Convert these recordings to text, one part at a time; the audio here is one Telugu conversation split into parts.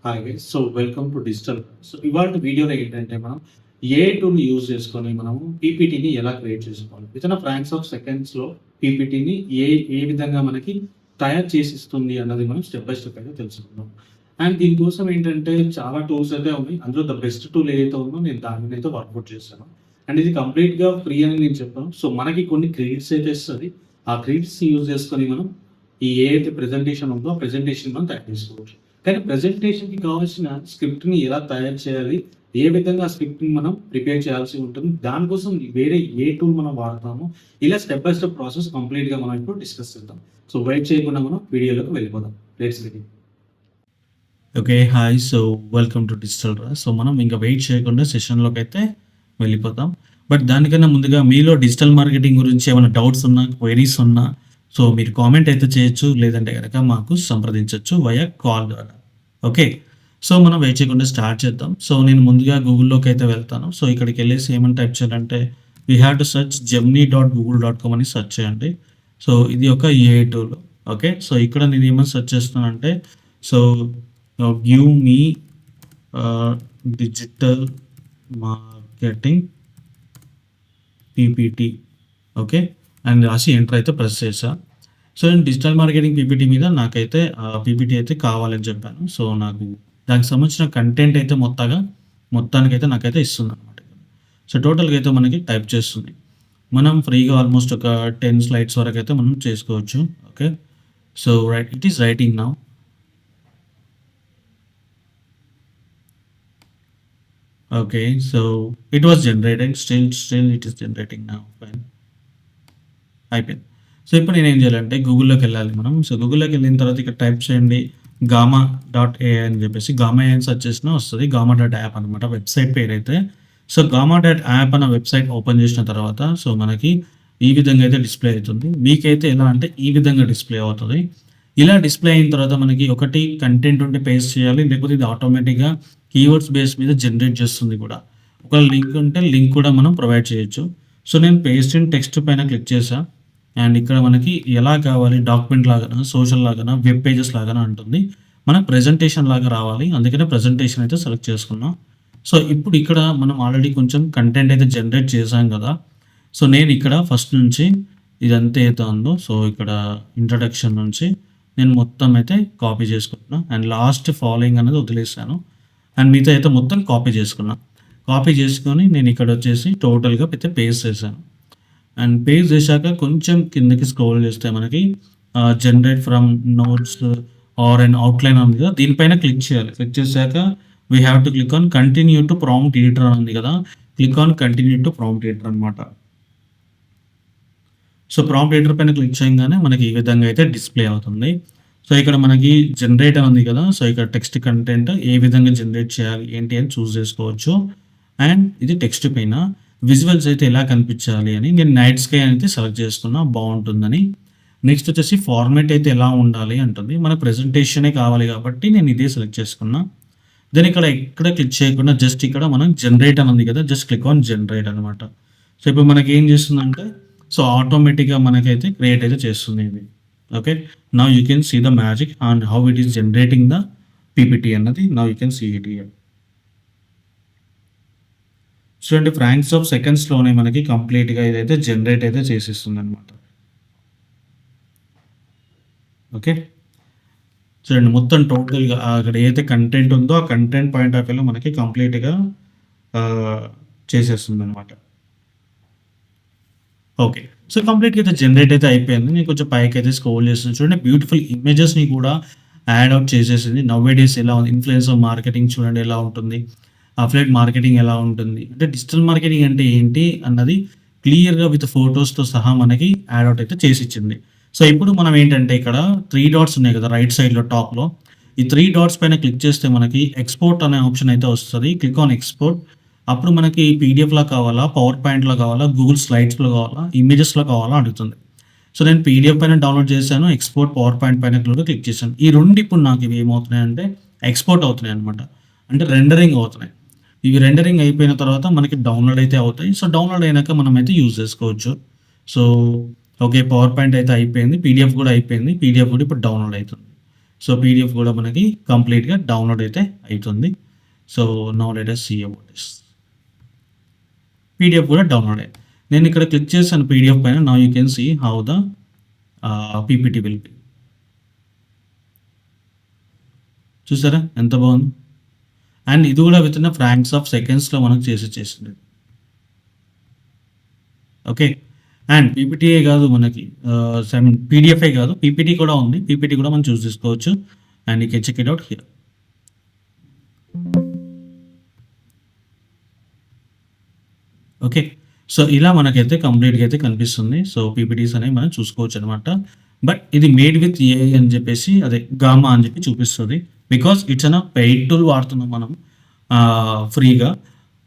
Hi guys. So welcome to digital. So ఇవాళ వీడియోలో ఏంటంటే మనం ఏఐ టూల్‌ని యూజ్ చేసుకొని మనము పీపీటీని ఎలా క్రియేట్ చేసుకోవాలి. వితిన్ ఫ్రాక్షన్స్ ఆఫ్ సెకండ్స్‌లో పీపీటీని ఏ విధంగా మనకి తయారు చేసిస్తుంది అన్నది మనం స్టెప్ బై స్టెప్ అయితే తెలుసుకుందాం. అండ్ దీనికోసం ఏంటంటే చాలా టూల్స్ అయితే ఉన్నాయి. అందులో ద బెస్ట్ టూల్ ఏదైతే ఉందో నేను దాని మీద అయితే వర్కౌట్ చేశాను. అండ్ ఇది కంప్లీట్‌గా ఫ్రీ అని నేను చెప్పాను. సో మనకి కొన్ని క్రెడిట్స్ అయితే ఇస్తది. ఆ క్రెడిట్స్‌ని యూజ్ చేసుకొని మనం ఈ ఏ అయితే ప్రెజెంటేషన్ ఉందో ఆ ప్రెజెంటేషన్ మనం తయారు చేసుకోవచ్చు. కానీ ప్రెజెంటేషన్‌కి కావాల్సిన స్క్రిప్ట్‌ని ఎలా తయారు చేయాలి? ఏ విధంగా ఆ స్క్రిప్ట్‌ని మనం ప్రిపేర్ చేయాల్సి ఉంటుంది? దానికోసం వేరే ఏ టూల్ మనం వాడతాము? ఇలా స్టెప్ బై స్టెప్ ప్రాసెస్ కంప్లీట్‌గా మనం ఇప్పుడు డిస్కస్ చేద్దాం. సో వెయిట్ చేయకుండా మనం వీడియోలోకి వెళ్ళిపోదాం. Let's begin. Okay. Hi. So welcome to digital రా. సో మనం ఇంకా వెయిట్ చేయకుండా సెషన్‌లోకైతే వెళ్ళిపోతాం. బట్ దానికన్నా ముందుగా మీలో డిజిటల్ మార్కెటింగ్ గురించి ఏమైనా డౌట్స్ ఉన్నా, క్వెరీస్ ఉన్నా సో మీరు కామెంట్ అయితే చేయొచ్చు. లేదంటే గనక మాకు సంప్రదించొచ్చు వయా కాల్ ద్వారా. ఓకే. సో మనం వెయిట్ చేయకుండా స్టార్ట్ చేద్దాం. సో నేను ముందుగా గూగుల్‌లోకి అయితే వెళ్తాను. సో ఇక్కడికెళ్ళేసి ఏమని టైప్ చేయాలంటే వి హావ్ టు సెర్చ్ gemini.google.com అని సెర్చ్ చేయండి. సో ఇది ఒక ఏఐ టూల్. ఓకే. సో ఇక్కడ నేను ఏమని సెర్చ్ చేస్తున్నానంటే so give me digital marketing PPT. Okay. And రాసి ఎంటర్ అయితే ప్రెస్ చేశా. సో నేను డిజిటల్ మార్కెటింగ్ పీపీటీ మీద నాకైతే పీపీటీ అయితే కావాలని చెప్పాను. సో నాకు దానికి సంబంధించిన కంటెంట్ అయితే మొత్తానికైతే నాకైతే ఇస్తుందనమాట. సో టోటల్‌గా అయితే మనకి టైప్ చేస్తుంది. మనం ఫ్రీగా ఆల్మోస్ట్ ఒక 10 స్లైడ్స్ వరకైతే మనం చేసుకోవచ్చు. Okay. So it is writing now. Okay. So it was generating. Still it is generating now. Fine. అయిపోయింది. సో ఇప్పుడు నేనేం చేయాలంటే గూగుల్‌లోకి వెళ్ళాలి మనం. సో గూగుల్‌లోకి వెళ్ళిన తర్వాత ఇక్కడ టైప్ చేయండి గామా.ఏఐ అని చెప్పేసి గామా ఏఐ అని సెర్చ్ చేసినా వస్తది. గామా.యాప్ అనమాట వెబ్‌సైట్ పేరైతే. సో గామా.యాప్ అన్న వెబ్‌సైట్ ఓపెన్ చేసిన తర్వాత సో మనకి ఈ విధంగా అయితే డిస్‌ప్లే అయితుంది. మీకైతే ఎలా అంటే ఈ విధంగా డిస్‌ప్లే అవుతది. ఇలా డిస్‌ప్లే అయిన తర్వాత మనకి ఒకటి కంటెంట్ ఉంటే పేస్ట్ చేయాలి. లేకపోతే ఇది ఆటోమేటిక్‌గా కీవర్డ్స్ బేస్ మీద జనరేట్ చేస్తుంది కూడా. ఒకవేళ లింక్ ఉంటే లింక్ కూడా మనం ప్రొవైడ్ చేయొచ్చు. సో నేను పేస్ట్ ఇన్ టెక్స్ట్ పైన క్లిక్ చేశా. అండ్ ఇక్కడ మనకి ఎలా కావాలి డాక్యుమెంట్ లాగానా, సోషల్ లాగానా, వెబ్ పేజెస్ లాగానా అంటుంది. మనకు ప్రెజెంటేషన్ లాగా రావాలి. అందుకనే ప్రెజెంటేషన్ అయితే సెలెక్ట్ చేసుకున్నాం. సో ఇప్పుడు ఇక్కడ మనం ఆల్రెడీ కొంచెం కంటెంట్ అయితే జనరేట్ చేశాం కదా! సో నేను ఇక్కడ ఫస్ట్ నుంచి ఇదంతా ఏదైతే ఉందో సో ఇక్కడ ఇంట్రడక్షన్ నుంచి నేను మొత్తం అయితే కాపీ చేసుకుంటున్నా. అండ్ లాస్ట్ ఫాలోయింగ్ అనేది వదిలేసాను. అండ్ మిగతా అయితే మొత్తం కాపీ చేసుకున్నా. కాపీ చేసుకొని నేను ఇక్కడ వచ్చేసి టోటల్‌గా అయితే పేస్ట్ చేశాను. అండ్ పేస్ట్ చేశాక కొంచెం కిందకి స్క్రోల్ చేస్తే మనకి generate from notes or an outline ఉంది కదా! దీనిపైన క్లిక్ చేయాలి. క్లిక్ చేశాక we have to click on continue to prompt editor అని ఉంది కదా! Click on continue to prompt editor అనమాట. సో ప్రాంప్ట్ ఎడిటర్ పైన క్లిక్ చేయంగానే మనకి ఈ విధంగా అయితే డిస్‌ప్లే అవుతుంది. సో ఇక్కడ మనకి జనరేట్ అని ఉంది కదా! సో ఇక్కడ టెక్స్ట్ కంటెంట్ ఏ విధంగా జనరేట్ చేయాలి ఏంటి అని చూస్ చేసుకోవచ్చు. అండ్ ఇది టెక్స్ట్ పైన విజువల్స్ అయితే ఎలా కనిపించాలి అని నేను నైట్ స్కై అయితే సెలెక్ట్ చేసుకున్నా బాగుంటుందని. నెక్స్ట్ వచ్చేసి ఫార్మాట్ అయితే ఎలా ఉండాలి అంటుంది. మన ప్రెజెంటేషనే కావాలి కాబట్టి నేను ఇదే సెలెక్ట్ చేసుకున్నా. దెన్ ఇక్కడ ఎక్కడ క్లిక్ చేయకుండా జస్ట్ ఇక్కడ మనం జనరేట్ అని ఉంది కదా! జస్ట్ క్లిక్ ఆన్ జనరేట్ అనమాట. సో ఇప్పుడు మనకి ఏం చేస్తుందంటే సో ఆటోమేటిక్‌గా మనకైతే క్రియేట్ అయితే చేస్తుంది ఇది. Okay. Now you can see the magic and how it is generating the PPT అన్నది. Now you can see it here. చూడండి ఫ్రాక్షన్స్ ఆఫ్ సెకండ్స్‌లోనే మనకి కంప్లీట్‌గా ఇదైతే జనరేట్ అయితే చేసేస్తుందనమాట. ఓకే. చూడండి మొత్తం టోటల్‌గా అక్కడ ఏదైతే కంటెంట్ ఉందో ఆ కంటెంట్ పాయింట్ ఆఫ్ వ్యూలో మనకి కంప్లీట్‌గా ఆహ్, చేసేస్తుందనమాట. ఓకే. సో కంప్లీట్‌గా అయితే జనరేట్ అయితే అయిపోయింది. నేను కొంచెం పైకైతే స్క్రోల్ చేస్తున్నాను. చూడండి బ్యూటిఫుల్ ఇమేజెస్‌ని కూడా యాడ్ అవుట్ చేసేసింది. నౌ ఏ డేస్ ఎలా ఉంది ఇన్‌ఫ్లుయెన్సర్ మార్కెటింగ్ చూడండి ఎలా ఉంటుంది. అఫిలియేట్ మార్కెటింగ్ ఎలా ఉంటుంది. అంటే డిజిటల్ మార్కెటింగ్ అంటే ఏంటి అన్నది క్లియర్‌గా విత్ ఫోటోస్‌తో సహా మనకి యాడ్ అవుట్ అయితే చేసిచ్చింది. సో ఇప్పుడు మనం ఏంటంటే ఇక్కడ 3 డాట్స్ ఉన్నాయి కదా! రైట్ సైడ్‌లో టాప్‌లో. ఈ 3 డాట్స్ పైన క్లిక్ చేస్తే మనకి ఎక్స్‌పోర్ట్ అనే ఆప్షన్ అయితే వస్తది. Click on export. అప్పుడు మనకి పీడీఎఫ్‌లా కావాలా, పవర్ పాయింట్‌లో కావాలా, గూగుల్ స్లైడ్స్‌లో కావాలా, ఇమేజెస్‌లో కావాలా అడుగుతుంది. సో నేను పీడీఎఫ్ పైన డౌన్‌లోడ్ చేశాను. ఎక్స్‌పోర్ట్ పవర్ పాయింట్ పైన కూడా క్లిక్ చేశాను. ఈ 2 ఇప్పుడు నాకు ఇవి ఏమవుతున్నాయంటే ఎక్స్‌పోర్ట్ అవుతున్నాయన్నమాట. అంటే రెండరింగ్ అవుతున్నాయి. ఇవి రెండరింగ్ అయిపోయిన తర్వాత మనకి డౌన్‌లోడ్ అయితే అవుతాయి. సో డౌన్‌లోడ్ అయినాక మనమైతే యూజ్ చేసుకోవచ్చు. So okay. పవర్ పాయింట్ అయితే అయిపోయింది. పీడీఎఫ్ కూడా అయిపోయింది. పీడీఎఫ్ కూడా ఇప్పుడు డౌన్‌లోడ్ అయితుంది. సో పీడిఎఫ్ కూడా మనకి కంప్లీట్గా డౌన్లోడ్ అయితే అవుతుంది. So now let us see about this. PDF కూడా డౌన్లోడ్ అయ్యింది. నేను ఇక్కడ క్లిక్ చేశాను పీడిఎఫ్ పైన. Now you can see how the PPT will be. చూసారా ఎంత బాగుంది. అండ్ ఇది కూడా విత్ ఇన్ ఫ్రాంక్స్ ఆఫ్ సెకండ్స్లో మనకు చేసింది. ఓకే. అండ్ పీపీటీయే కాదు మనకి పీడిఎఫ్ఏ కాదు, పీపీటీ కూడా ఉంది. పీపీటీ కూడా మనం చూస్ చేసుకోవచ్చు. And you can check it out here. Okay. So ఇలా మనకైతే కంప్లీట్గా అయితే కనిపిస్తుంది. సో పీపీటీస్ అనేవి మనం చూసుకోవచ్చు అనమాట. బట్ ఇది మేడ్ విత్ ఏఐ అని చెప్పేసి, అదే గామా అని చెప్పి చూపిస్తుంది. Because it's an paid tool వాడుతున్నాం మనం ఫ్రీగా.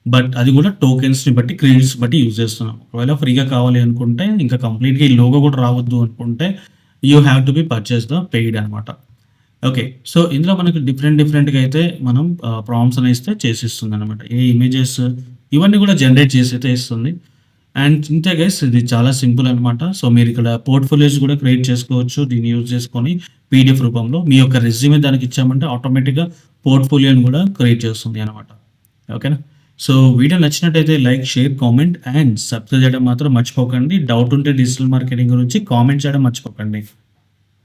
బట్ అది కూడా టోకెన్స్ని బట్టి, క్రెడిట్స్ బట్టి యూజ్ చేస్తున్నాం. ఒకవేళ ఫ్రీగా కావాలి అనుకుంటే, ఇంకా కంప్లీట్గా ఈ లోగో కూడా రావద్దు అనుకుంటే, you have to be purchase the paid అనమాట. ఓకే. సో ఇందులో మనకు డిఫరెంట్‌గా అయితే మనం ప్రాంప్ట్స్ అనేవి ఇస్తే చేసిస్తుందనమాట. ఏ ఇమేజెస్ ఇవన్నీ కూడా జనరేట్ చేసి అయితే ఇస్తుంది. అండ్ ఇంతే గైస్, ఇది చాలా సింపుల్ అనమాట. సో మీరు ఇక్కడ పోర్ట్‌ఫోలియోస్ కూడా క్రియేట్ చేసుకోవచ్చు. దీన్ని యూజ్ చేసుకొని పీడిఎఫ్ రూపంలో మీ యొక్క రెజ్యూమే దానికి ఇచ్చామంటే ఆటోమేటిక్‌గా పోర్ట్‌ఫోలియోని కూడా క్రియేట్ చేస్తుంది అనమాట. ఓకేనా? సో వీడియో నచ్చినట్టయితే like, share, comment and subscribe చేయడం మాత్రం మర్చిపోకండి. డౌట్ ఉంటే డిజిటల్ మార్కెటింగ్ గురించి కామెంట్ చేయడం మర్చిపోకండి.